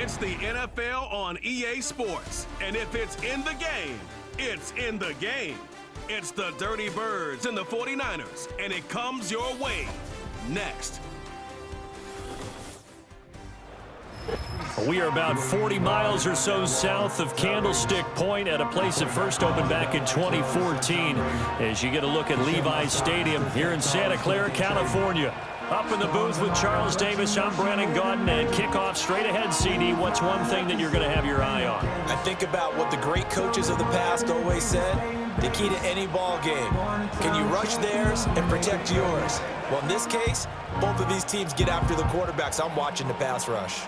It's the NFL on EA Sports. And if it's in the game, it's in the game. It's the Dirty Birds and the 49ers. And it comes your way next. We are about 40 miles or so south of Candlestick Point at a place that first opened back in 2014 as you get a look at Levi's Stadium here in Santa Clara, California. Up in the booth with Charles Davis, I'm Brandon Gaudin, and kickoff straight ahead, CD. What's one thing that you're going to have your eye on? I think about what the great coaches of the past always said. The key to any ball game. Can you rush theirs and protect yours? Well, in this case, both of these teams get after the quarterbacks. I'm watching the pass rush.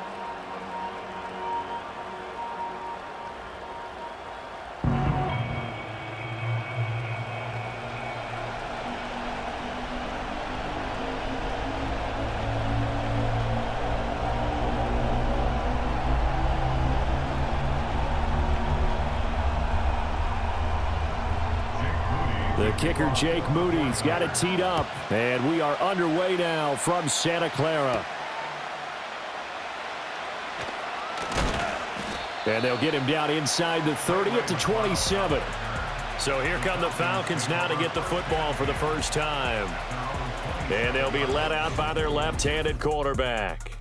The kicker, Jake Moody's got it teed up, and we are underway now from Santa Clara. And they'll get him down inside the 30 at the 27. So here come the Falcons now to get the football for the first time. And they'll be led out by their left-handed quarterback.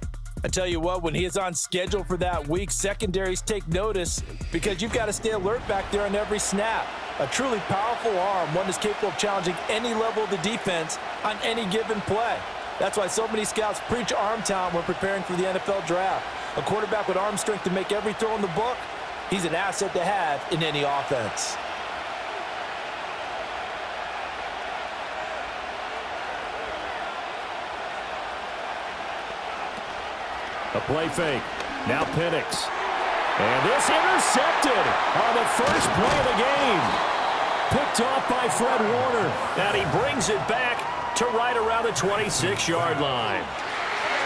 I tell you what, when he is on schedule for that week, secondaries take notice because you've got to stay alert back there on every snap. A truly powerful arm, one that's capable of challenging any level of the defense on any given play. That's why so many scouts preach arm talent when preparing for the NFL draft. A quarterback with arm strength to make every throw in the book, he's an asset to have in any offense. A play fake. Now Penix. And this intercepted on the first play of the game. Picked off by Fred Warner. And he brings it back to right around the 26-yard line.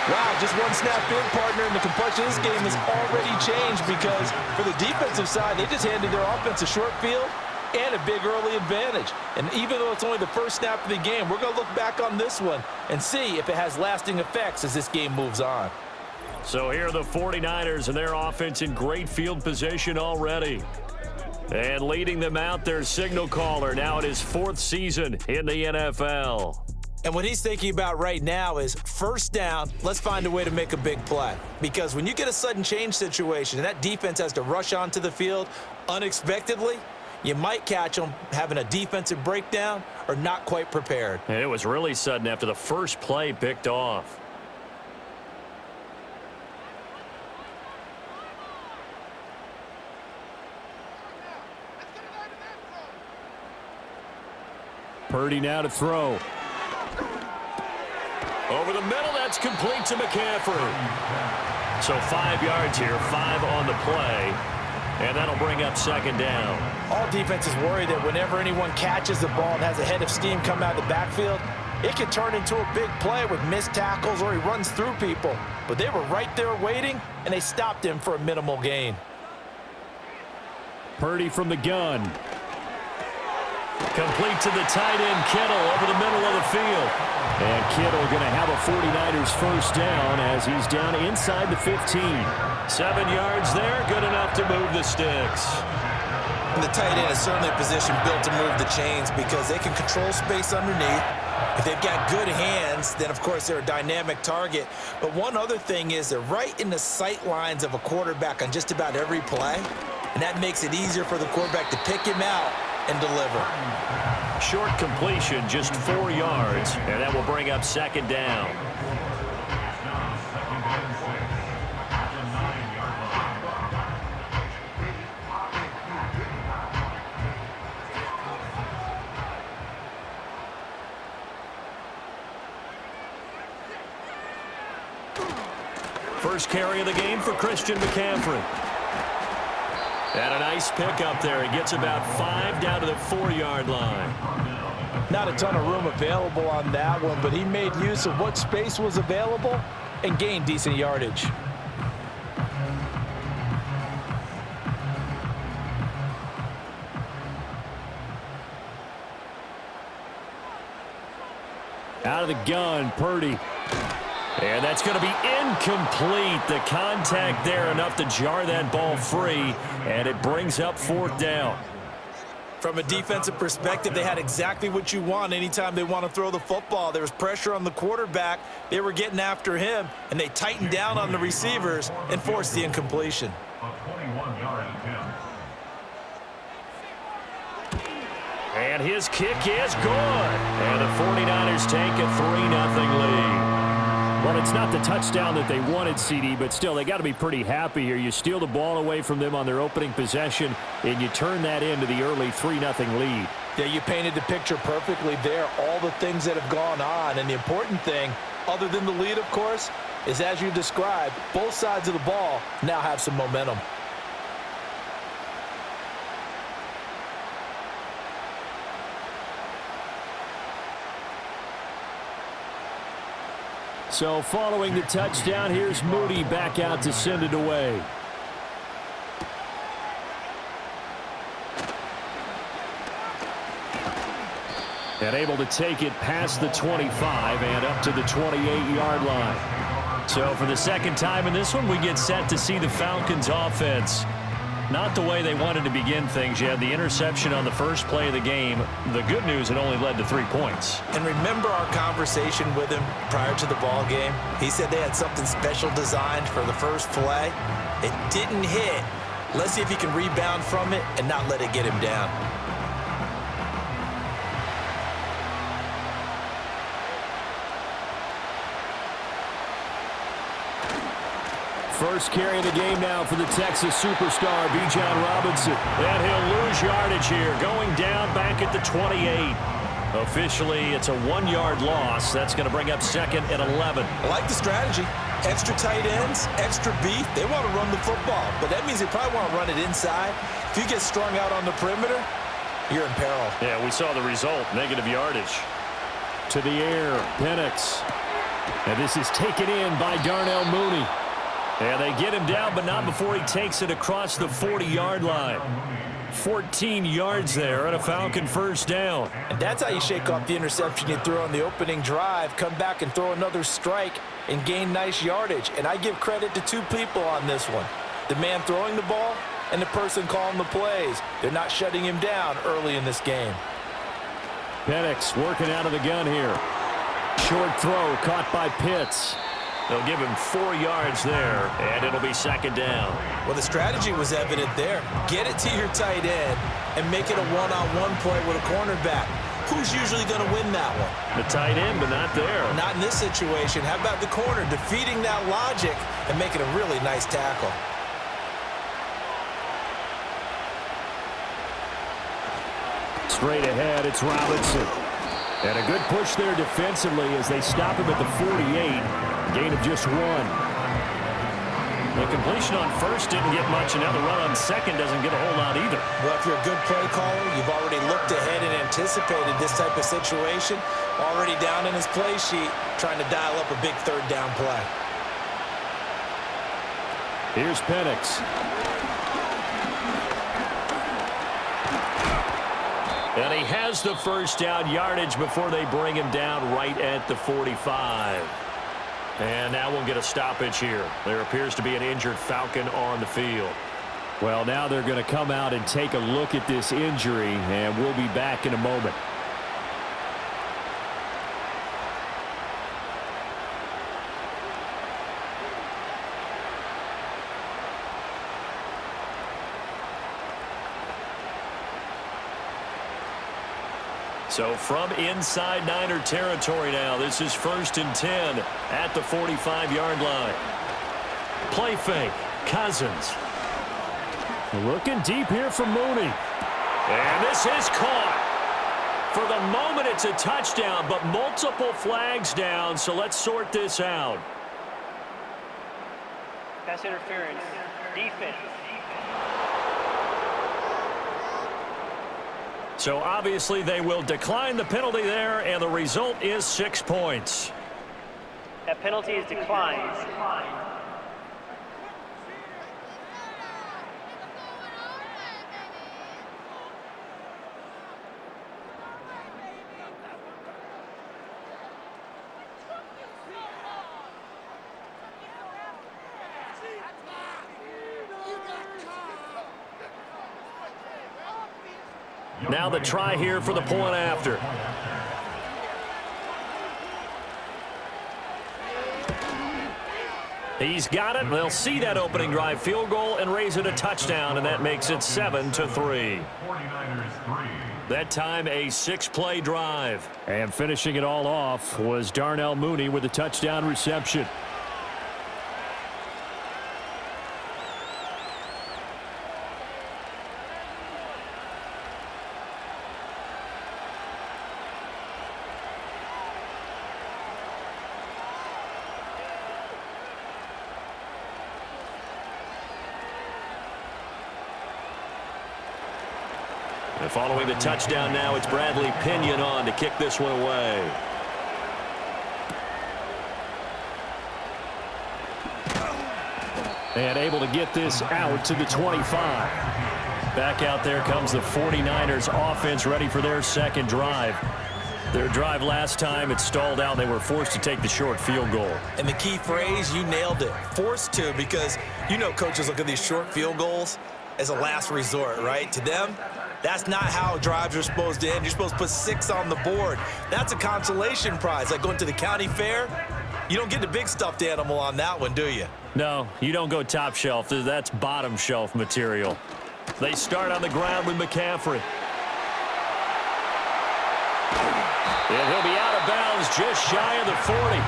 Wow, just one snap in, partner, and the complexion of this game has already changed because for the defensive side, they just handed their offense a short field and a big early advantage. And even though it's only the first snap of the game, we're going to look back on this one and see if it has lasting effects as this game moves on. So here are the 49ers and their offense in great field position already. And leading them out, their signal caller now in his 4th season in the NFL. And what he's thinking about right now is first down, let's find a way to make a big play. Because when you get a sudden change situation and that defense has to rush onto the field unexpectedly, you might catch them having a defensive breakdown or not quite prepared. And it was really sudden after the first play picked off. Purdy now to throw. Over the middle, that's complete to McCaffrey. So 5 yards here, 5 on the play, and that'll bring up second down. All defenses worry that whenever anyone catches the ball and has a head of steam come out of the backfield, it can turn into a big play with missed tackles or he runs through people. But they were right there waiting, and they stopped him for a minimal gain. Purdy from the gun. Complete to the tight end, Kittle, over the middle of the field. And Kittle going to have a 49ers first down as he's down inside the 15. 7 yards there, good enough to move the sticks. And the tight end is certainly a position built to move the chains because they can control space underneath. If they've got good hands, then of course they're a dynamic target. But one other thing is they're right in the sight lines of a quarterback on just about every play. And that makes it easier for the quarterback to pick him out and deliver. Short completion, just 4 yards, and that will bring up second down. First carry of the game for Christian McCaffrey. And a nice pickup there. He gets about 5 down to the 4-yard line. Not a ton of room available on that one, but he made use of what space was available and gained decent yardage. Out of the gun, Purdy. And that's going to be incomplete. The contact there enough to jar that ball free, and it brings up 4th down. From a defensive perspective, they had exactly what you want anytime they want to throw the football. There was pressure on the quarterback. They were getting after him, and they tightened down on the receivers and forced the incompletion. And his kick is good. And the 49ers take a 3-0 lead. Well, it's not the touchdown that they wanted, CD, but still, they got to be pretty happy here. You steal the ball away from them on their opening possession, and you turn that into the early 3-0 lead. Yeah, you painted the picture perfectly there, all the things that have gone on. And the important thing, other than the lead, of course, is as you described, both sides of the ball now have some momentum. So following the touchdown, here's Moody back out to send it away. And able to take it past the 25 and up to the 28-yard line. So for the second time in this one, we get set to see the Falcons offense. Not the way they wanted to begin things. You had the interception on the first play of the game. The good news, it only led to 3 points. And remember our conversation with him prior to the ball game? He said they had something special designed for the first play. It didn't hit. Let's see if he can rebound from it and not let it get him down. First carry of the game now for the Texas superstar, Bijan Robinson. And he'll lose yardage here, going down back at the 28. Officially, it's a 1-yard loss. That's going to bring up 2nd and 11. I like the strategy. Extra tight ends, extra beef. They want to run the football, but that means they probably want to run it inside. If you get strung out on the perimeter, you're in peril. Yeah, we saw the result, negative yardage. To the air, Penix. And this is taken in by Darnell Mooney. And they get him down, but not before he takes it across the 40-yard line. 14 yards there and a Falcon first down. And that's how you shake off the interception you threw on the opening drive, come back and throw another strike and gain nice yardage. And I give credit to 2 people on this one. The man throwing the ball and the person calling the plays. They're not shutting him down early in this game. Penix working out of the gun here. Short throw caught by Pitts. They'll give him 4 yards there, and it'll be 2nd down. Well, the strategy was evident there. Get it to your tight end and make it a one-on-one play with a cornerback. Who's usually going to win that one? The tight end, but not there. Not in this situation. How about the corner defeating that logic and making a really nice tackle? Straight ahead, it's Robinson. And a good push there defensively as they stop him at the 48. Gain of just 1. The completion on first didn't get much, and now the run on second doesn't get a whole lot either. Well, if you're a good play caller, you've already looked ahead and anticipated this type of situation. Already down in his play sheet, trying to dial up a big 3rd down play. Here's Penix. And he has the first down yardage before they bring him down right at the 45. And now we'll get a stoppage here. There appears to be an injured Falcon on the field. Well, now they're going to come out and take a look at this injury, and we'll be back in a moment. So from inside Niner territory now, this is 1st and 10 at the 45-yard line. Play fake, Cousins. Looking deep here for Mooney. And this is caught. For the moment, it's a touchdown, but multiple flags down, so let's sort this out. Pass interference, defense. So obviously they will decline the penalty there, and the result is 6 points. That penalty is declined. Now the try here for the point after. He's got it. They'll see that opening drive field goal and raise it a touchdown, and that makes it 7-3. That time a 6-play drive. And finishing it all off was Darnell Mooney with a touchdown reception. And following the touchdown now, it's Bradley Pinion on to kick this one away. And able to get this out to the 25. Back out there comes the 49ers offense, ready for their second drive. Their drive last time, it stalled out. They were forced to take the short field goal. And the key phrase, you nailed it. Forced to, because you know coaches look at these short field goals as a last resort, right? To them, that's not how drives are supposed to end. You're supposed to put 6 on the board. That's a consolation prize. Like going to the county fair, you don't get the big stuffed animal on that one, do you? No, you don't go top shelf. That's bottom shelf material. They start on the ground with McCaffrey. And he'll be out of bounds just shy of the 40.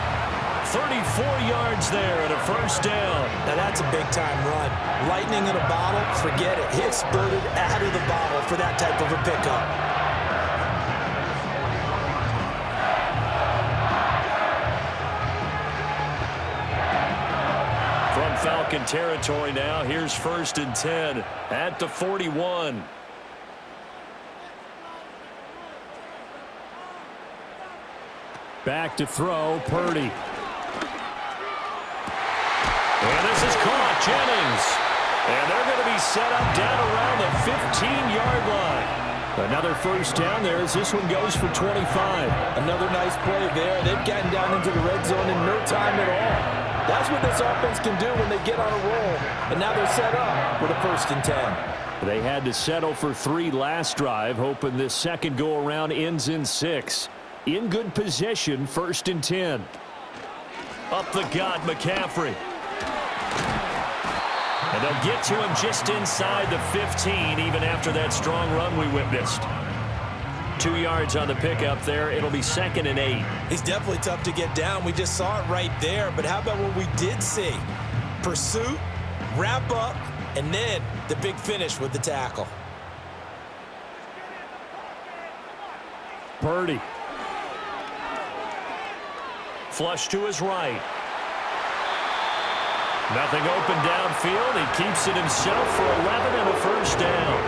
34 yards there and a first down. Now that's a big-time run. Lightning in a bottle, forget it. He exploded out of the bottle for that type of a pickup. From Falcon territory now, here's 1st and 10 at the 41. Back to throw, Purdy. And this is caught, Jennings. And they're going to be set up down around the 15-yard line. Another first down there as this one goes for 25. Another nice play there. They've gotten down into the red zone in no time at all. That's what this offense can do when they get on a roll. And now they're set up with a 1st and 10. They had to settle for 3 last drive, hoping this second go-around ends in 6. In good position, 1st and 10. Up the gut, McCaffrey. And they'll get to him just inside the 15, even after that strong run we witnessed. 2 yards on the pickup there. It'll be 2nd and 8. He's definitely tough to get down. We just saw it right there. But how about what we did see? Pursuit, wrap up, and then the big finish with the tackle. Purdy. Flush to his right. Nothing open downfield. He keeps it himself for 11 and a first down.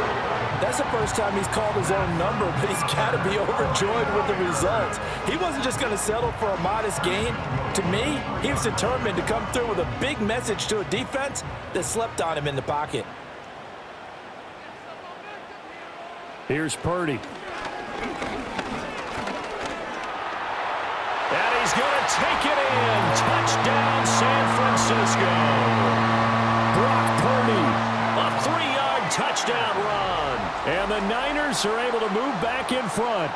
That's the first time he's called his own number, but he's got to be overjoyed with the results. He wasn't just going to settle for a modest gain. To me, he was determined to come through with a big message to a defense that slept on him in the pocket. Here's Purdy. And he's going to take it in. Touchdown, San Francisco. Brock Purdy, a 3-yard touchdown run. And the Niners are able to move back in front.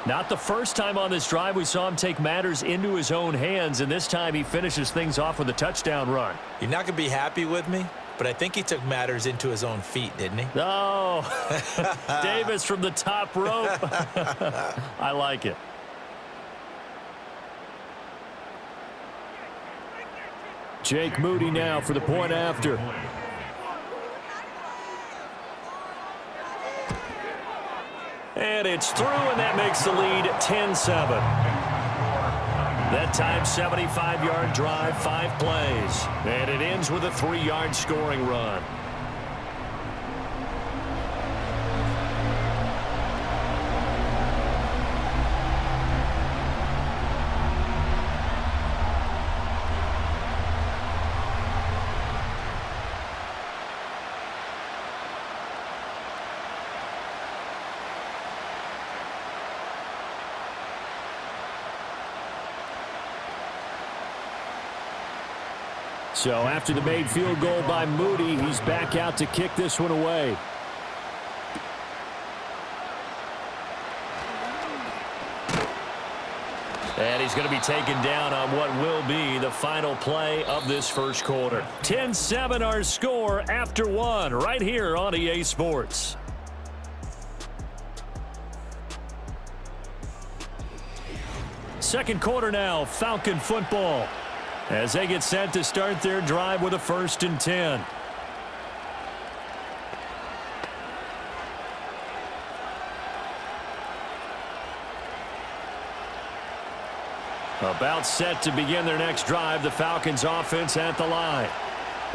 Not the first time on this drive we saw him take matters into his own hands, and this time he finishes things off with a touchdown run. You're not going to be happy with me, but I think he took matters into his own feet, didn't he? Oh, Davis from the top rope. I like it. Jake Moody now for the point after. And it's through, and that makes the lead 10-7. That time, 75-yard drive, 5 plays. And it ends with a 3-yard scoring run. So after the made field goal by Moody, he's back out to kick this one away. And he's going to be taken down on what will be the final play of this first quarter. 10-7 our score after one right here on EA Sports. Second quarter now, Falcon football, as they get set to start their drive with a 1st and 10. About set to begin their next drive, the Falcons offense at the line.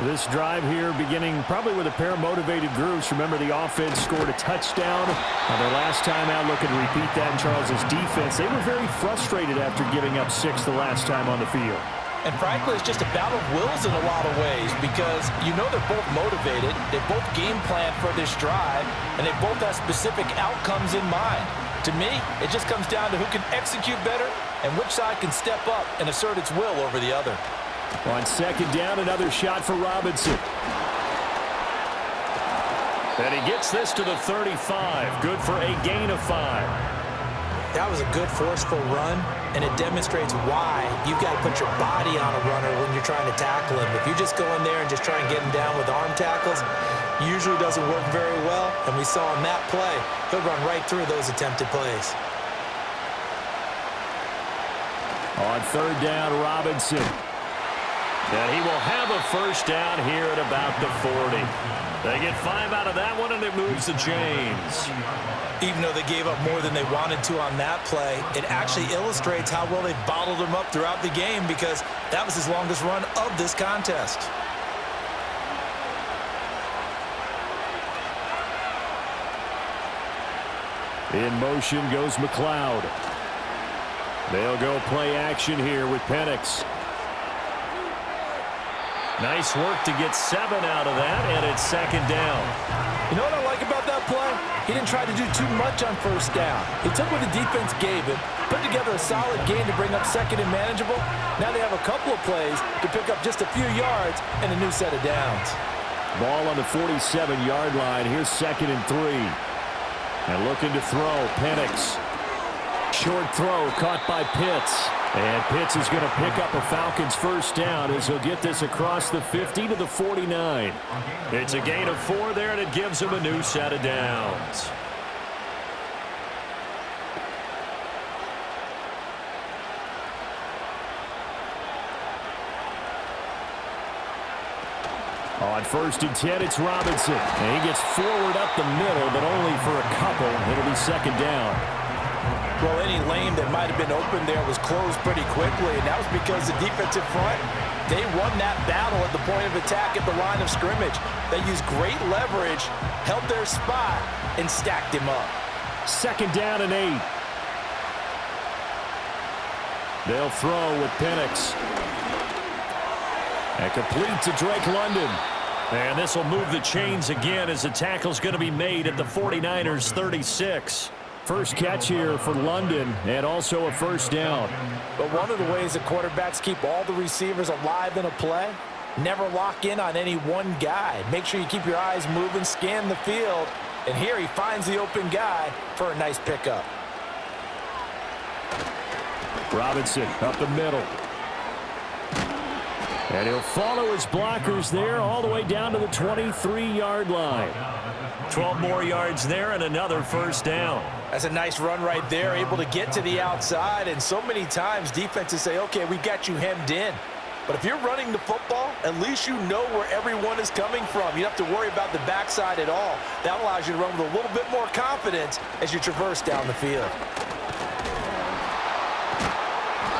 This drive here beginning probably with a pair of motivated groups. Remember, the offense scored a touchdown on their last time out. Looking to repeat that in Charles's defense. They were very frustrated after giving up 6 the last time on the field. And frankly, it's just a battle of wills in a lot of ways because you know they're both motivated, they both game plan for this drive, and they both have specific outcomes in mind. To me, it just comes down to who can execute better and which side can step up and assert its will over the other. On second down, another shot for Robinson. And he gets this to the 35. Good for a gain of 5. That was a good forceful run, and it demonstrates why you've got to put your body on a runner when you're trying to tackle him. If you just go in there and just try and get him down with arm tackles, usually doesn't work very well, and we saw in that play, he'll run right through those attempted plays. On third down, Robinson. And he will have a first down here at about the 40. They get 5 out of that one, and it moves the chains. Even though they gave up more than they wanted to on that play, it actually illustrates how well they bottled him up throughout the game because that was his longest run of this contest. In motion goes McLeod. They'll go play action here with Penix. Nice work to get 7 out of that, and it's second down. You know what I like about that play? He didn't try to do too much on first down. He took what the defense gave him, put together a solid game to bring up second and manageable. Now they have a couple of plays to pick up just a few yards and a new set of downs. Ball on the 47-yard line. Here's 2nd and 3. And looking to throw, Penix. Short throw caught by Pitts. And Pitts is going to pick up a Falcons first down as he'll get this across the 50 to the 49. It's a gain of 4 there, and it gives him a new set of downs. On 1st and 10, it's Robinson. And he gets forward up the middle, but only for a couple. It'll be second down. Well, any lane that might have been open there was closed pretty quickly, and that was because the defensive front, they won that battle at the point of attack at the line of scrimmage. They used great leverage, held their spot, and stacked him up. Second down and 8. They'll throw with Penix. And complete to Drake London. And this will move the chains again as the tackle's going to be made at the 49ers 36. First catch here for London, and also a first down. But one of the ways that quarterbacks keep all the receivers alive in a play, never lock in on any one guy. Make sure you keep your eyes moving, scan the field, and here he finds the open guy for a nice pickup. Robinson up the middle. And he'll follow his blockers there all the way down to the 23-yard line. 12 more yards there and another first down. That's a nice run right there, able to get to the outside. And so many times defenses say, okay, we got you hemmed in. But if you're running the football, at least you know where everyone is coming from. You don't have to worry about the backside at all. That allows you to run with a little bit more confidence as you traverse down the field.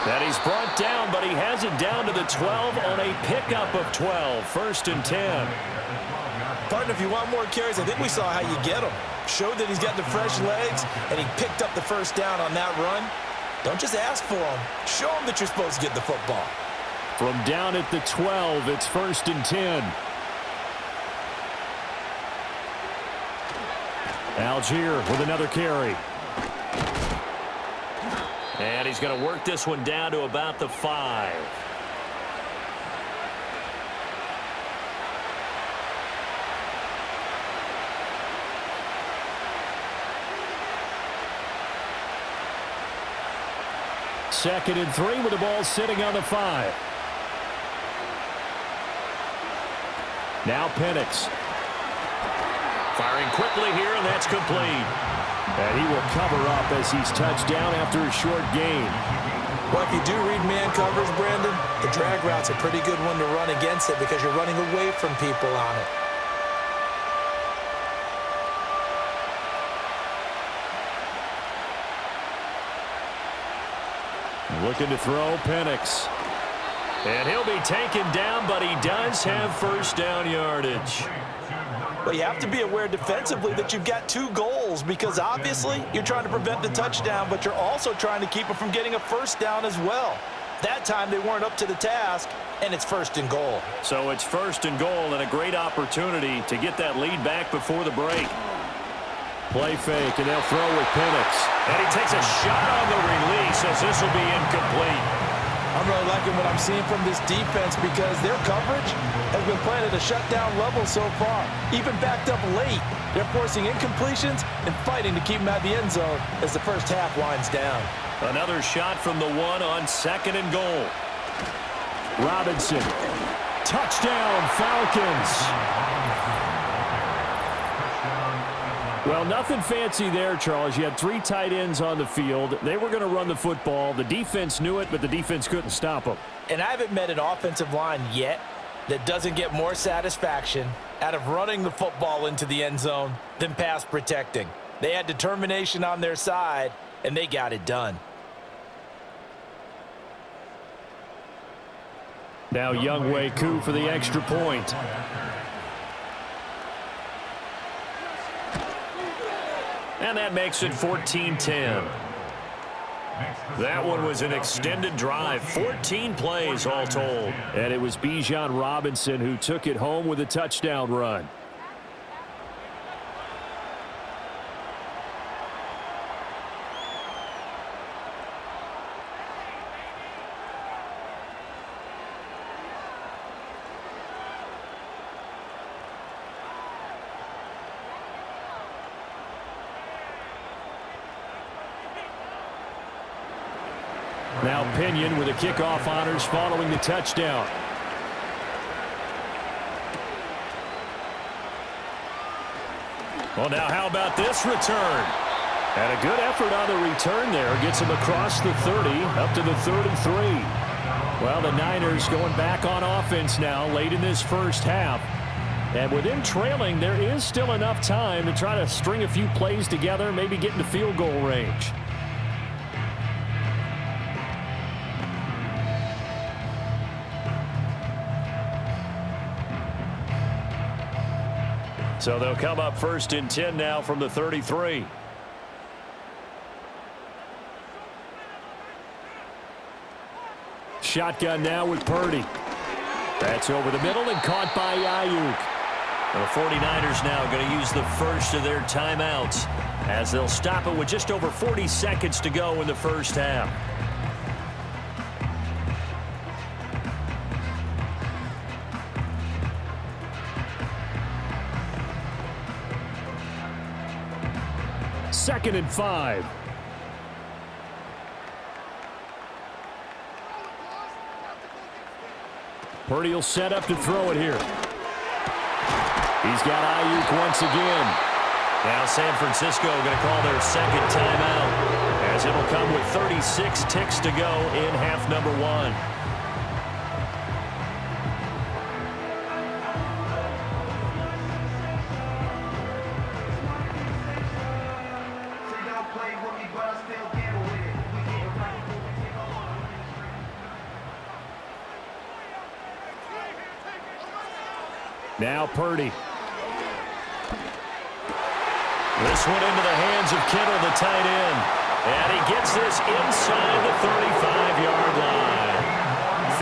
And he's brought down, but he has it down to the 12 on a pickup of 12. 1st and 10. Partner, if you want more carries, I think we saw how you get them. Showed that he's got the fresh legs, and he picked up the first down on that run. Don't just ask for them. Show them that you're supposed to get the football. From down at the 12, it's 1st and 10. Algier with another carry. And he's going to work this one down to about the 5. 2nd and 3 with the ball sitting on the 5. Now Penix. Firing quickly here, and that's complete. And he will cover up as he's touched down after a short gain. Well, if you do read man covers, Brandon, the drag route's a pretty good one to run against it because you're running away from people on it. Looking to throw, Penix. And he'll be taken down, but he does have first down yardage. But you have to be aware defensively that you've got 2 goals because obviously you're trying to prevent the touchdown, but you're also trying to keep it from getting a first down as well. That time they weren't up to the task, and it's 1st and goal. So it's 1st and goal and a great opportunity to get that lead back before the break. Play fake, and they'll throw with Penix. And he takes a shot on the release as this will be incomplete. I'm really liking what I'm seeing from this defense because their coverage has been playing at a shutdown level so far. Even backed up late, they're forcing incompletions and fighting to keep them out of the end zone as the first half winds down. Another shot from the 1 on 2nd and goal. Robinson. Touchdown, Falcons. Well, nothing fancy there, Charles. You had 3 tight ends on the field. They were going to run the football. The defense knew it, but the defense couldn't stop them. And I haven't met an offensive line yet that doesn't get more satisfaction out of running the football into the end zone than pass protecting. They had determination on their side, and they got it done. Now Younghoe Koo for the extra point. And that makes it 14-10. That one was an extended drive, 14 plays all told. And it was Bijan Robinson who took it home with a touchdown run. Now Pinion with the kickoff honors following the touchdown. Well, now how about this return? And a good effort on the return there. Gets him across the 30, up to the 33. Well, the Niners going back on offense now late in this first half. And with them trailing, there is still enough time to try to string a few plays together, maybe get into field goal range. So they'll come up 1st and 10 now from the 33. Shotgun now with Purdy. That's over the middle and caught by Ayuk. The 49ers now going to use the first of their timeouts as they'll stop it with just over 40 seconds to go in the first half. Second and 5. Purdy will set up to throw it here. He's got Ayuk once again. Now San Francisco going to call their second timeout as it'll come with 36 ticks to go in half number 1. Now Purdy. This one into the hands of Kittle, the tight end. And he gets this inside the 35-yard line.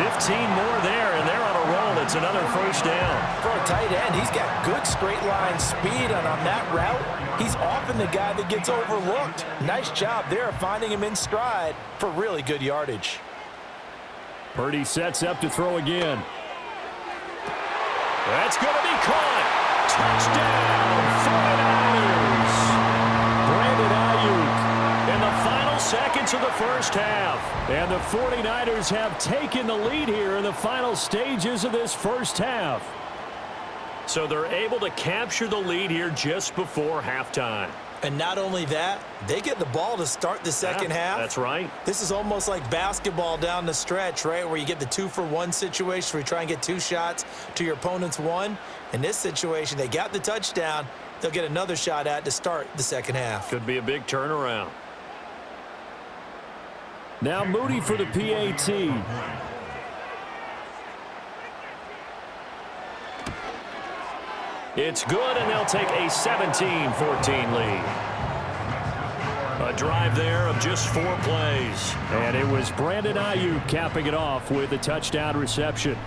15 more there, and they're on a roll. It's another first down. For a tight end, he's got good straight line speed, and on that route, he's often the guy that gets overlooked. Nice job there of finding him in stride for really good yardage. Purdy sets up to throw again. That's going to be caught. Touchdown, 49ers. Brandon Ayuk. In the final seconds seconds of the first half. And the 49ers have taken the lead here in the final stages of this first half. So they're able to capture the lead here just before halftime. And not only that, they get the ball to start the second half. That's right. This is almost like basketball down the stretch, right, where you get the 2-for-1 situation where you try and get 2 shots to your opponent's 1. In this situation, they got the touchdown. They'll get another shot at to start the second half. Could be a big turnaround. Now Moody for the PAT. It's good, and they'll take a 17-14 lead. A drive there of just 4 plays. And it was Brandon Ayuk capping it off with a touchdown reception.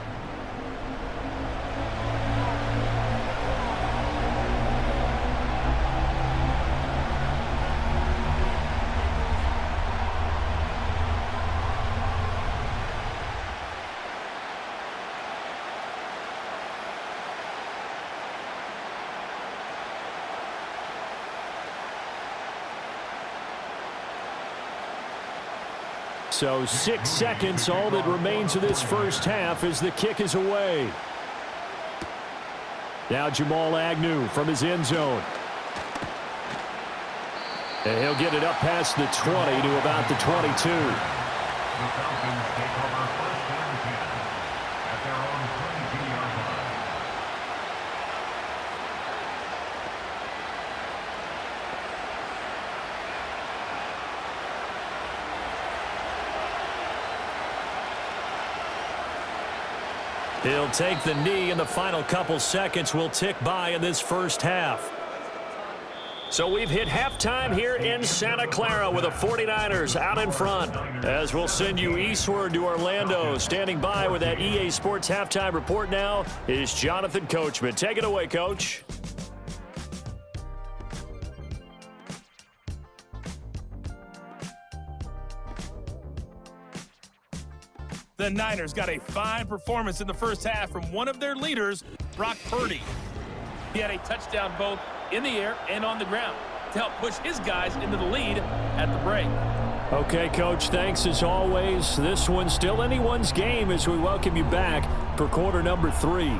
So 6 seconds, all that remains of this first half as the kick is away. Now Jamal Agnew from his end zone. And he'll get it up past the 20 to about the 22. The Falcons take over first and 10 at their own 22-yard line. He'll take the knee, and the final couple seconds will tick by in this first half. So we've hit halftime here in Santa Clara with the 49ers out in front. As we'll send you eastward to Orlando. Standing by with that EA Sports halftime report now is Jonathan Coachman. Take it away, Coach. The Niners got a fine performance in the first half from one of their leaders, Brock Purdy. He had a touchdown both in the air and on the ground to help push his guys into the lead at the break. Okay, Coach, thanks as always. This one's still anyone's game as we welcome you back for quarter number 3.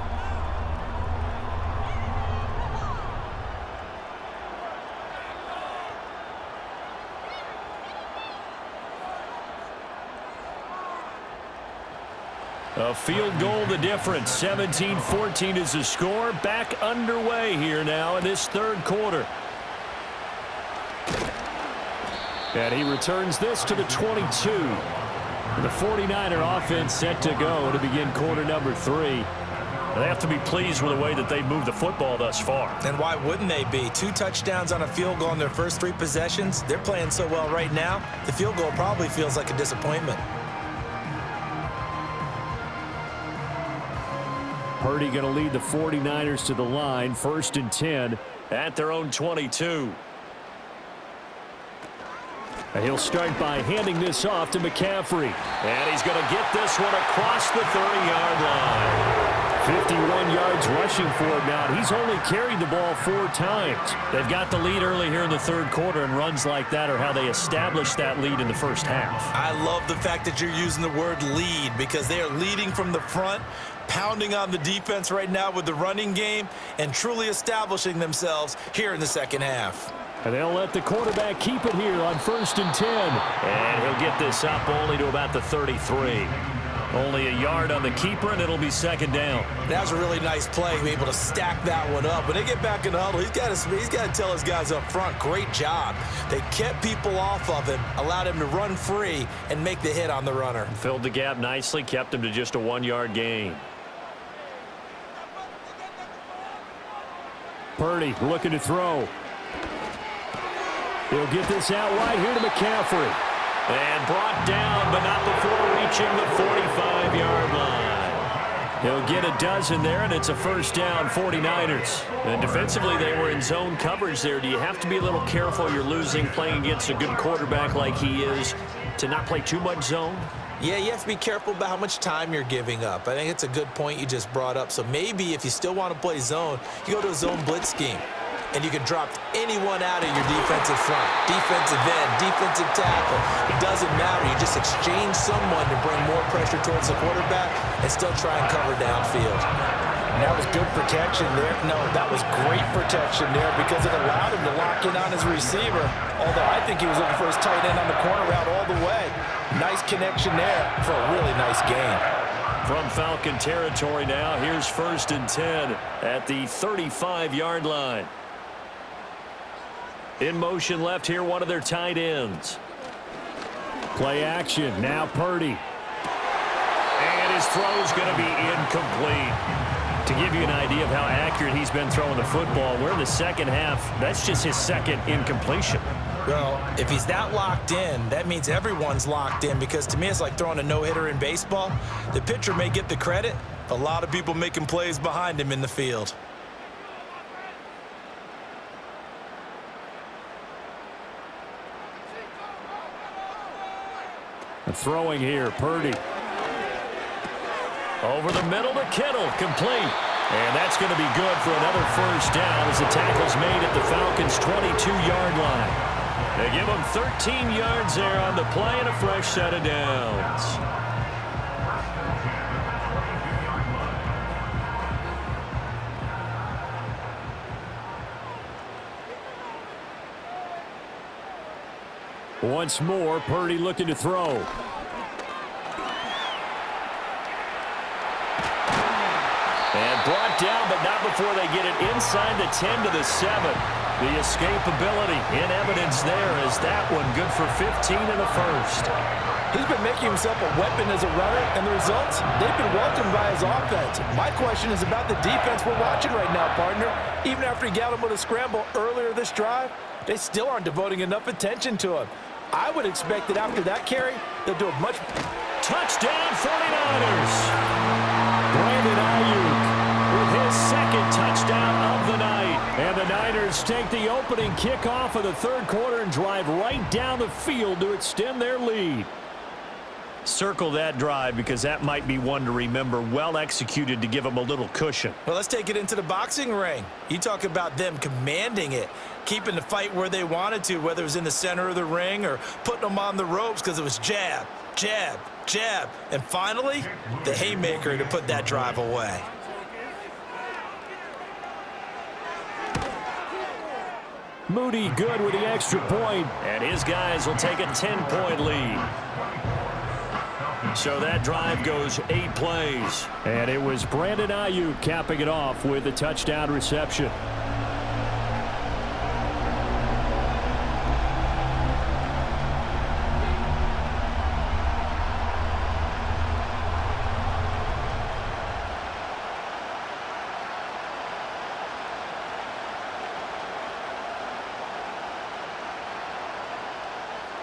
A field goal the difference. 17-14 is the score. Back underway here now in this third quarter. And he returns this to the 22. The 49er offense set to go to begin quarter number 3. They have to be pleased with the way that they've moved the football thus far. And why wouldn't they be? 2 touchdowns on a field goal in their first 3 possessions. They're playing so well right now, the field goal probably feels like a disappointment. Purdy going to lead the 49ers to the line, 1st and 10 at their own 22. And he'll start by handing this off to McCaffrey. And he's going to get this one across the 30-yard line. 51 yards rushing for him now. He's only carried the ball 4 times. They've got the lead early here in the third quarter, and runs like that are how they established that lead in the first half. I love the fact that you're using the word lead because they are leading from the front, pounding on the defense right now with the running game, and truly establishing themselves here in the second half. And they'll let the quarterback keep it here on 1st and 10. And he'll get this up only to about the 33. Only a yard on the keeper, and it'll be 2nd down. That was a really nice play, be able to stack that one up. When they get back in the huddle, he's got to tell his guys up front, great job. They kept people off of him, allowed him to run free, and make the hit on the runner. Filled the gap nicely, kept him to just a 1-yard gain. Purdy looking to throw. He'll get this out wide here to McCaffrey. And brought down, but not before reaching the 45-yard line. He'll get a dozen there, and it's a 1st down, 49ers. And defensively, they were in zone coverage there. Do you have to be a little careful? You're losing playing against a good quarterback like he is to not play too much zone? Yeah, you have to be careful about how much time you're giving up. I think it's a good point you just brought up. So maybe if you still want to play zone, you go to a zone blitz scheme. and you can drop anyone out of your defensive front. Defensive end, defensive tackle. It doesn't matter. You just exchange someone to bring more pressure towards the quarterback and still try and cover downfield. And that was good protection there. No, that was great protection there because it allowed him to lock in on his receiver. Although I think he was looking for his tight end on the corner route all the way. Nice connection there for a really nice gain. From Falcon territory now, here's 1st and 10 at the 35-yard line. In motion left here, one of their tight ends. Play action, now Purdy. And his throw's going to be incomplete. To give you an idea of how accurate he's been throwing the football, we're in the second half. That's just his second incompletion. Well, if he's that locked in, that means everyone's locked in because to me it's like throwing a no-hitter in baseball. The pitcher may get the credit, but a lot of people making plays behind him in the field. Throwing here, Purdy. Over the middle to Kittle, complete. And that's going to be good for another first down as the tackle's made at the Falcons' 22-yard line. They give them 13 yards there on the play and a fresh set of downs. Once more, Purdy looking to throw. And brought down, but not before they get it inside the 10 to the 7. The escapability in evidence there as that one good for 15 in the first. He's been making himself a weapon as a runner, and the results, they've been welcomed by his offense. My question is about the defense we're watching right now, partner. Even after he got him with a scramble earlier this drive, they still aren't devoting enough attention to him. I would expect that after that carry, they'll do a much... Touchdown 49ers! Brandon Ayuk with his second touchdown of the night. And the Niners take the opening kickoff of the third quarter and drive right down the field to extend their lead. Circle that drive because that might be one to remember. Well executed to give them a little cushion. Well, let's take it into the boxing ring. You talk about them commanding it, keeping the fight where they wanted to, whether it was in the center of the ring or putting them on the ropes because it was jab, jab, jab. And finally, the haymaker to put that drive away. Moody good with the extra point, and his guys will take a 10-point lead. So that drive goes 8 plays. And it was Brandon Ayuk capping it off with a touchdown reception.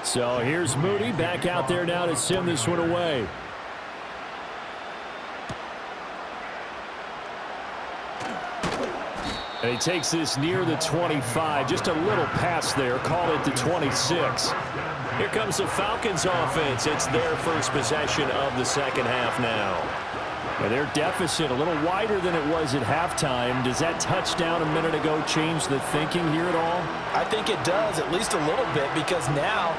So here's Moody back out there now to send this one away. And he takes this near the 25. Just a little pass there. Call it the 26. Here comes the Falcons offense. It's their first possession of the second half now. And their deficit a little wider than it was at halftime. Does that touchdown a minute ago change the thinking here at all? I think it does, at least a little bit, because now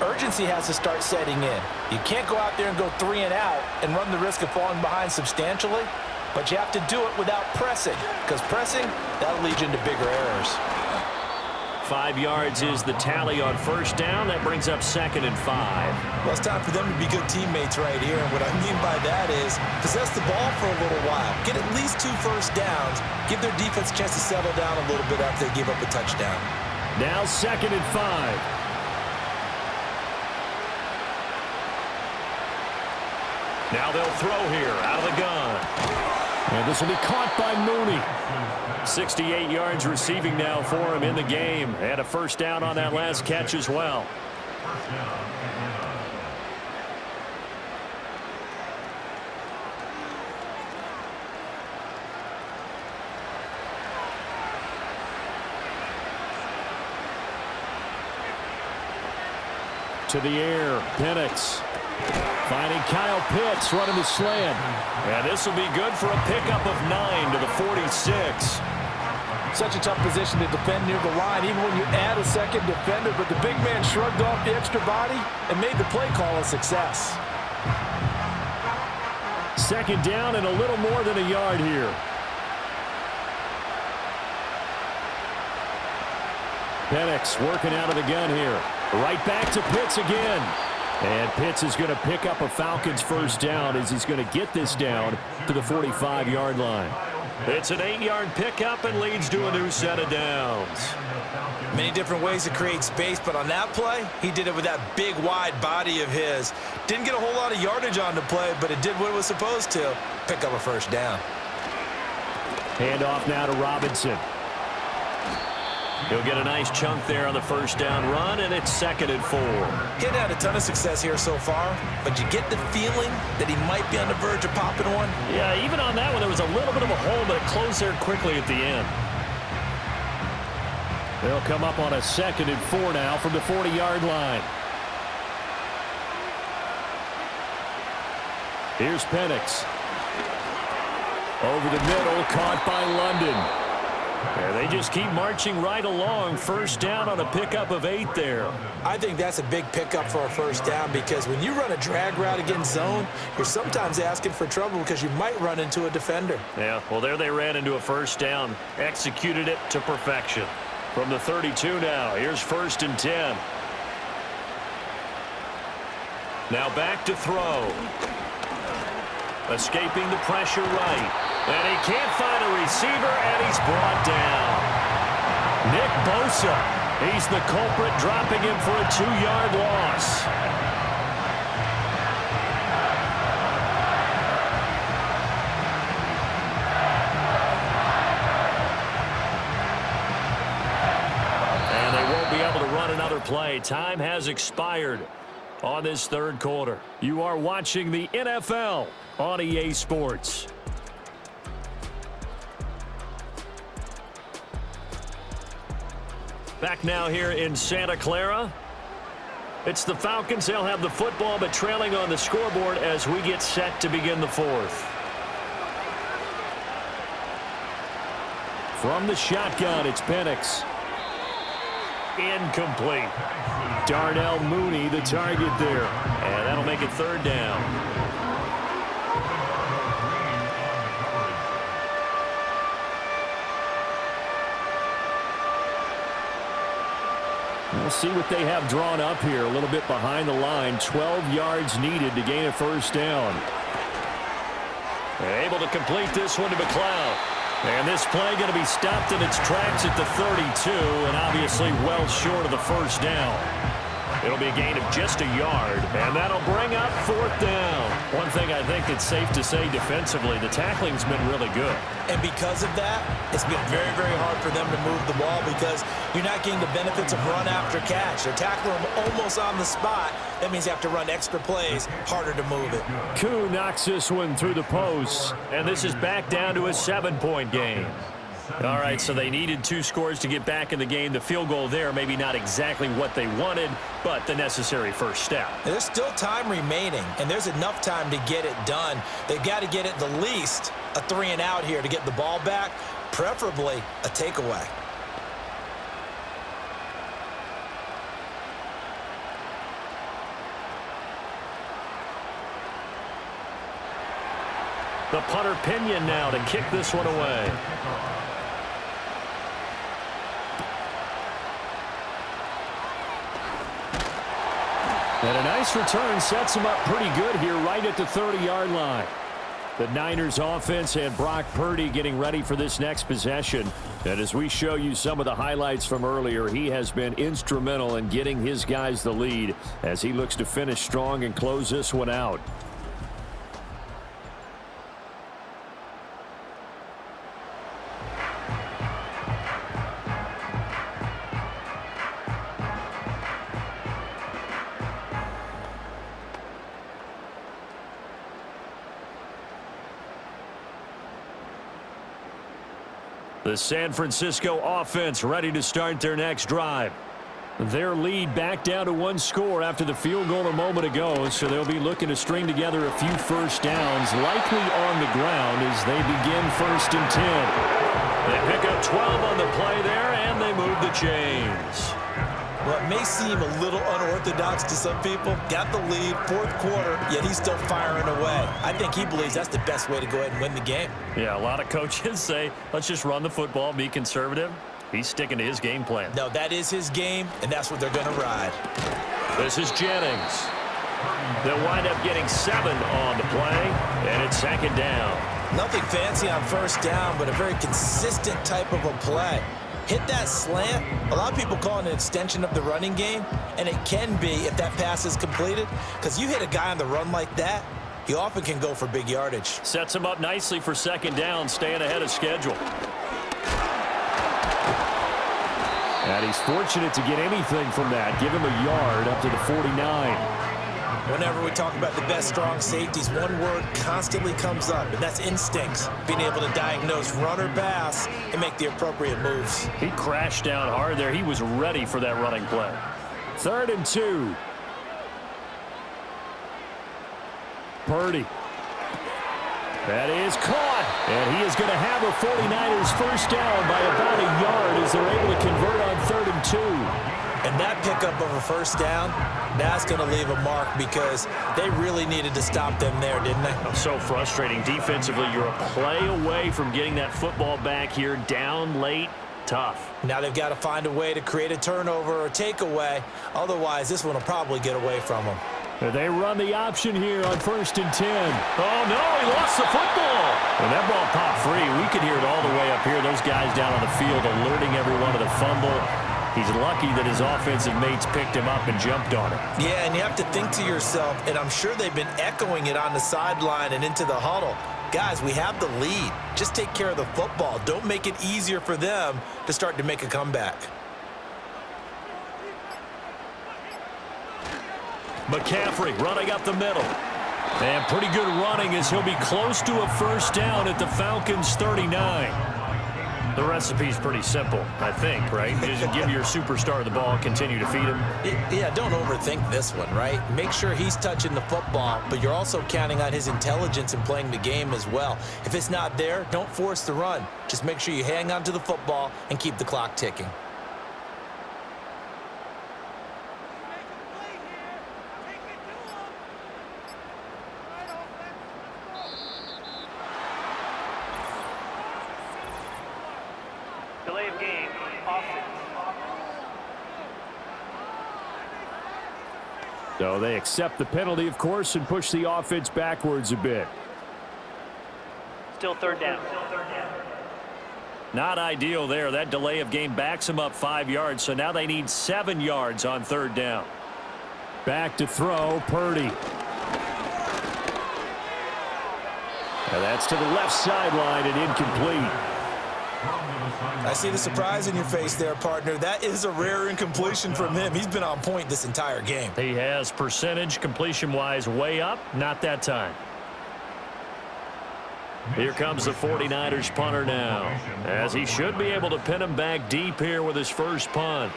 urgency has to start setting in. You can't go out there and go 3 and out and run the risk of falling behind substantially, but you have to do it without pressing, because pressing, that'll lead you into bigger errors. 5 yards is the tally on first down. That brings up 2nd and 5. Well, it's time for them to be good teammates right here, and what I mean by that is possess the ball for a little while, get at least 2 first downs, give their defense a chance to settle down a little bit after they give up a touchdown. Now 2nd and 5. Now they'll throw here out of the gun. And this will be caught by Mooney. 68 yards receiving now for him in the game. And a first down on that last catch as well. To the air, Penix. Finding Kyle Pitts running the slant. And this will be good for a pickup of 9 to the 46. Such a tough position to defend near the line, even when you add a second defender. But the big man shrugged off the extra body and made the play call a success. Second down and a little more than a yard here. Penix working out of the gun here. Right back to Pitts again. And Pitts is going to pick up a Falcons first down as he's going to get this down to the 45-yard line. It's an 8-yard pickup and leads to a new set of downs. Many different ways to create space, but on that play, he did it with that big, wide body of his. Didn't get a whole lot of yardage on the play, but it did what it was supposed to. Pick up a first down. Handoff now to Robinson. He'll get a nice chunk there on the first down run, and it's 2nd and 4. He hadn't had a ton of success here so far, but you get the feeling that he might be on the verge of popping one. Yeah, even on that one, there was a little bit of a hole, but it closed there quickly at the end. They'll come up on a 2nd and 4 now from the 40-yard line. Here's Penix. Over the middle, caught by London. Yeah, they just keep marching right along. First down on a pickup of 8 there. I think that's a big pickup for a first down because when you run a drag route against zone, you're sometimes asking for trouble because you might run into a defender. Yeah, well, there they ran into a first down. Executed it to perfection. From the 32 now, here's 1st and 10. Now back to throw. Escaping the pressure right. And he can't find a receiver, and he's brought down. Nick Bosa, he's the culprit, dropping him for a 2-yard loss. And they won't be able to run another play. Time has expired on this 3rd quarter. You are watching the NFL on EA Sports. Back now here in Santa Clara. It's the Falcons. They'll have the football, but trailing on the scoreboard as we get set to begin the 4th. From the shotgun, it's Penix. Incomplete. Darnell Mooney, the target there. And that'll make it 3rd down. We'll see what they have drawn up here. A little bit behind the line. 12 yards needed to gain a first down. They're able to complete this one to McLeod. And this play going to be stopped in its tracks at the 32, and obviously well short of the first down. It'll be a gain of just a yard, and that'll bring up 4th down. One thing I think that's safe to say defensively, the tackling's been really good. And because of that, it's been very, very hard for them to move the ball because you're not getting the benefits of run after catch. They're tackling them almost on the spot. That means you have to run extra plays, harder to move it. Koo knocks this one through the post, and this is back down to a 7-point game. All right, so they needed 2 scores to get back in the game. The field goal there, maybe not exactly what they wanted, but the necessary first step. And there's still time remaining, and there's enough time to get it done. They've got to get it the least a 3-and-out here to get the ball back, preferably a takeaway. The punter Pinion now to kick this one away. And a nice return sets him up pretty good here right at the 30-yard line. The Niners offense and Brock Purdy getting ready for this next possession. And as we show you some of the highlights from earlier, he has been instrumental in getting his guys the lead as he looks to finish strong and close this one out. The San Francisco offense ready to start their next drive. Their lead back down to 1 score after the field goal a moment ago, so they'll be looking to string together a few first downs, likely on the ground as they begin 1st and 10. They pick up 12 on the play there, and they move the chains. Well, it may seem a little unorthodox to some people. Got the lead, fourth quarter, yet he's still firing away. I think he believes that's the best way to go ahead and win the game. Yeah, a lot of coaches say, let's just run the football, be conservative. He's sticking to his game plan. No, that is his game, and that's what they're going to ride. This is Jennings. They'll wind up getting 7 on the play, and it's second down. Nothing fancy on first down, but a very consistent type of a play. Hit that slant. A lot of people call it an extension of the running game, and it can be if that pass is completed, because you hit a guy on the run like that, he often can go for big yardage. Sets him up nicely for second down, staying ahead of schedule. And he's fortunate to get anything from that. Give him a yard up to the 49. Whenever we talk about the best strong safeties, one word constantly comes up, and that's instincts. Being able to diagnose run or pass and make the appropriate moves. He crashed down hard there. He was ready for that running play. 3rd and 2. Purdy. That is caught. And he is going to have a 49ers first down by about a yard as they're able to convert on 3rd and 2. And that pickup of a first down, that's going to leave a mark because they really needed to stop them there, didn't they? So frustrating. Defensively, you're a play away from getting that football back here down late. Tough. Now they've got to find a way to create a turnover or takeaway. Otherwise, this one will probably get away from them. They run the option here on 1st and 10. Oh, no, he lost the football. And that ball popped free. We could hear it all the way up here. Those guys down on the field alerting everyone to the fumble. He's lucky that his offensive mates picked him up and jumped on it. Yeah, and you have to think to yourself, and I'm sure they've been echoing it on the sideline and into the huddle. Guys, we have the lead. Just take care of the football. Don't make it easier for them to start to make a comeback. McCaffrey running up the middle. And pretty good running as he'll be close to a first down at the Falcons' 39. The recipe's pretty simple, I think, right? Just give your superstar the ball, continue to feed him. Yeah, don't overthink this one, right? Make sure he's touching the football, but you're also counting on his intelligence in playing the game as well. If it's not there, don't force the run. Just make sure you hang on to the football and keep the clock ticking. Delay of game, offense. So they accept the penalty, of course, and push the offense backwards a bit. Still 3rd down. Not ideal there. That delay of game backs them up 5 yards, so now they need 7 yards on 3rd down. Back to throw, Purdy. And that's to the left sideline and incomplete. I see the surprise in your face there, partner. That is a rare incompletion from him. He's been on point this entire game. He has percentage completion-wise way up. Not that time. Here comes the 49ers punter now, as he should be able to pin him back deep here with his first punt.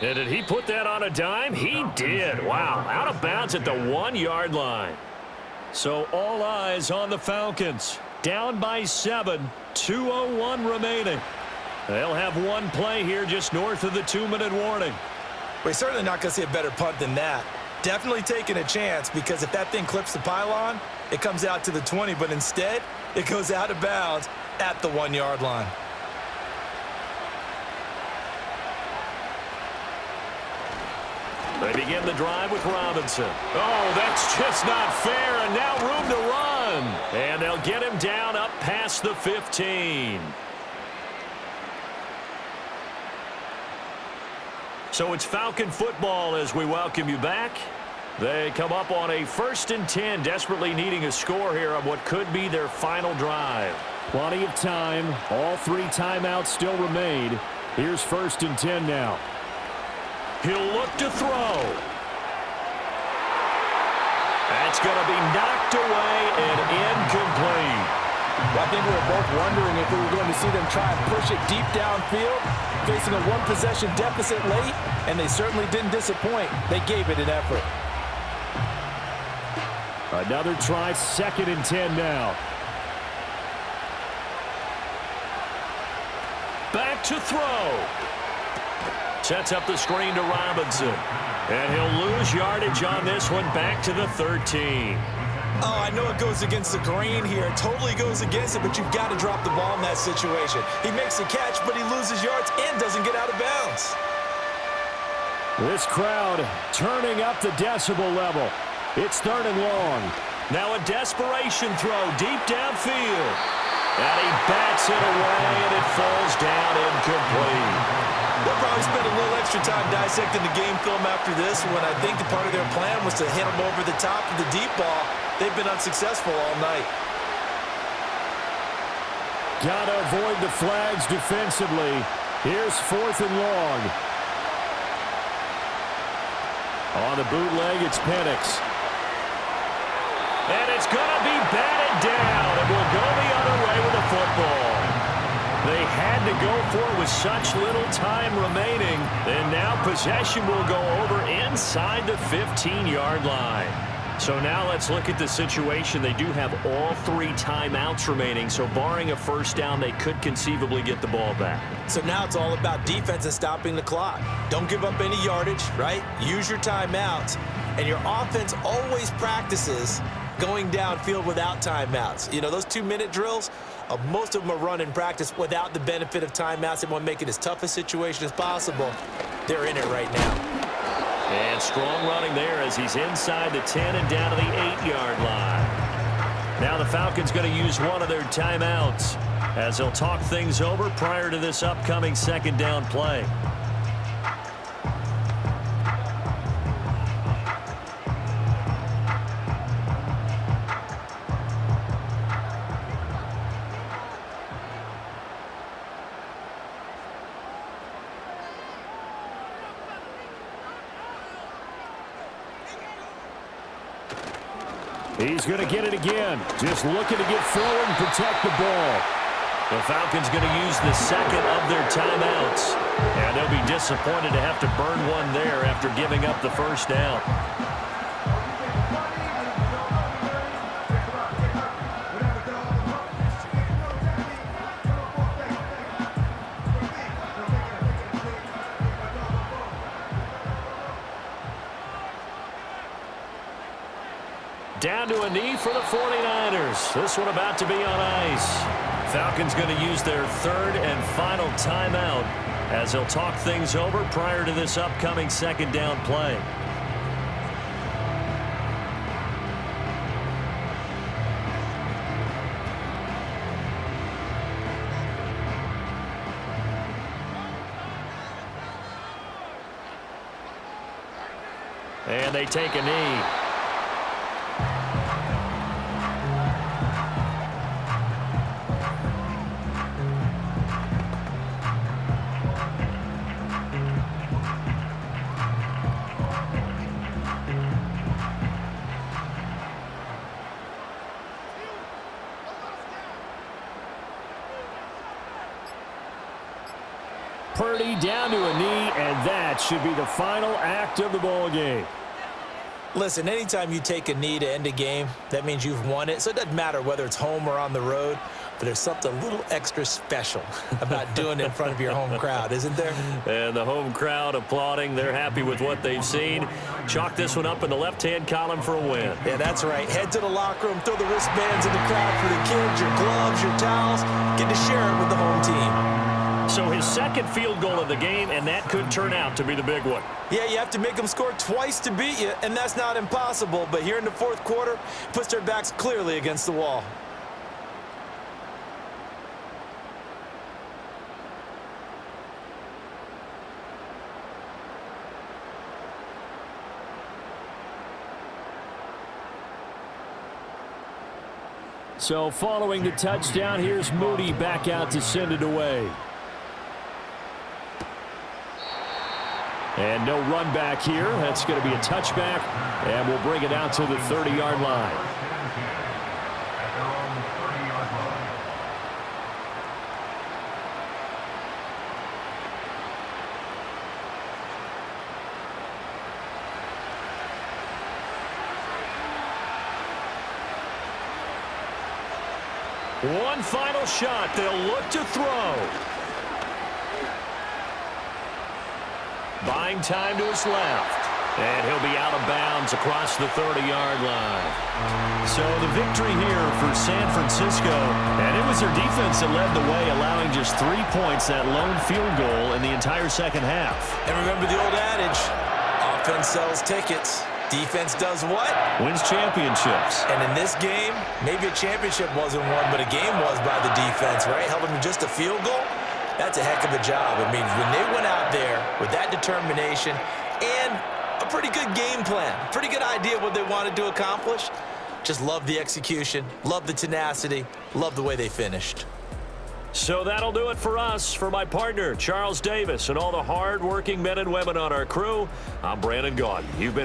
And did he put that on a dime? He did. Wow, out of bounds at the 1-yard line. So all eyes on the Falcons. Down by 7, 2:01 remaining. They'll have one play here just north of the 2-minute warning. We're certainly not going to see a better punt than that. Definitely taking a chance, because if that thing clips the pylon, it comes out to the 20, but instead it goes out of bounds at the 1-yard line. They begin the drive with Robinson. Oh, that's just not fair, and now room to run. And they'll get him down up past the 15. So it's Falcon football as we welcome you back. They come up on a 1st and 10, desperately needing a score here on what could be their final drive. Plenty of time. All 3 timeouts still remain. Here's 1st and 10 now. He'll look to throw. That's going to be knocked away and incomplete. Well, I think we were both wondering if we were going to see them try and push it deep downfield, facing a 1-possession deficit late, and they certainly didn't disappoint. They gave it an effort. Another try, 2nd and 10 now. Back to throw. Sets up the screen to Robinson. And he'll lose yardage on this one, back to the 13. Oh, I know it goes against the grain here. It totally goes against it, but you've got to drop the ball in that situation. He makes a catch, but he loses yards and doesn't get out of bounds. This crowd turning up the decibel level. It's 3rd and long. Now a desperation throw deep downfield. And he bats it away, and it falls down incomplete. They'll probably spend a little extra time dissecting the game film after this one. I think the part of their plan was to hit them over the top of the deep ball. They've been unsuccessful all night. Got to avoid the flags defensively. Here's 4th and long. On the bootleg, it's Penix. And it's going to be batted down, and will go the other way with the football. They had to go for it with such little time remaining, and now possession will go over inside the 15-yard line. So now let's look at the situation. They do have all 3 timeouts remaining, so barring a first down, they could conceivably get the ball back. So now it's all about defense and stopping the clock. Don't give up any yardage, right? Use your timeouts, and your offense always practices going downfield without timeouts. You know, those 2-minute drills, most of them are run in practice without the benefit of timeouts. They want to make it as tough a situation as possible. They're in it right now. And strong running there as he's inside the 10 and down to the 8-yard line. Now the Falcons going to use one of their timeouts as they'll talk things over prior to this upcoming 2nd down play. He's going to get it again. Just looking to get forward and protect the ball. The Falcons going to use the 2nd of their timeouts. And they'll be disappointed to have to burn one there after giving up the first down. Down to a knee for the 49ers. This one about to be on ice. Falcons going to use their 3rd and final timeout as they'll talk things over prior to this upcoming 2nd down play. And they take a knee. Purdy down to a knee, and that should be the final act of the ball game. Listen, anytime you take a knee to end a game, that means you've won it. So it doesn't matter whether it's home or on the road, but there's something a little extra special about doing it in front of your home crowd, isn't there? And the home crowd applauding. They're happy with what they've seen. Chalk this one up in the left-hand column for a win. Yeah, that's right. Head to the locker room, throw the wristbands in the crowd for the kids, your gloves, your towels. Get to share it with the home team. So his 2nd field goal of the game, and that could turn out to be the big one. Yeah, you have to make them score twice to beat you, and that's not impossible. But here in the 4th quarter, puts their backs clearly against the wall. So following the touchdown, here's Moody back out to send it away. And no run back here. That's going to be a touchback, and we'll bring it out to the 30-yard line. At their own 30-yard line. One final shot. They'll look to throw. Buying time to his left. And he'll be out of bounds across the 30-yard line. So the victory here for San Francisco. And it was their defense that led the way, allowing just 3 points, that lone field goal in the entire second half. And remember the old adage, offense sells tickets. Defense does what? Wins championships. And in this game, maybe a championship wasn't won, but a game was by the defense, right? Held them to just a field goal. That's a heck of a job. I mean, when they went out there with that determination and a pretty good game plan, pretty good idea what they wanted to accomplish, just love the execution, love the tenacity, love the way they finished. So that'll do it for us. For my partner, Charles Davis, and all the hard-working men and women on our crew, I'm Brandon Gaudin. You've been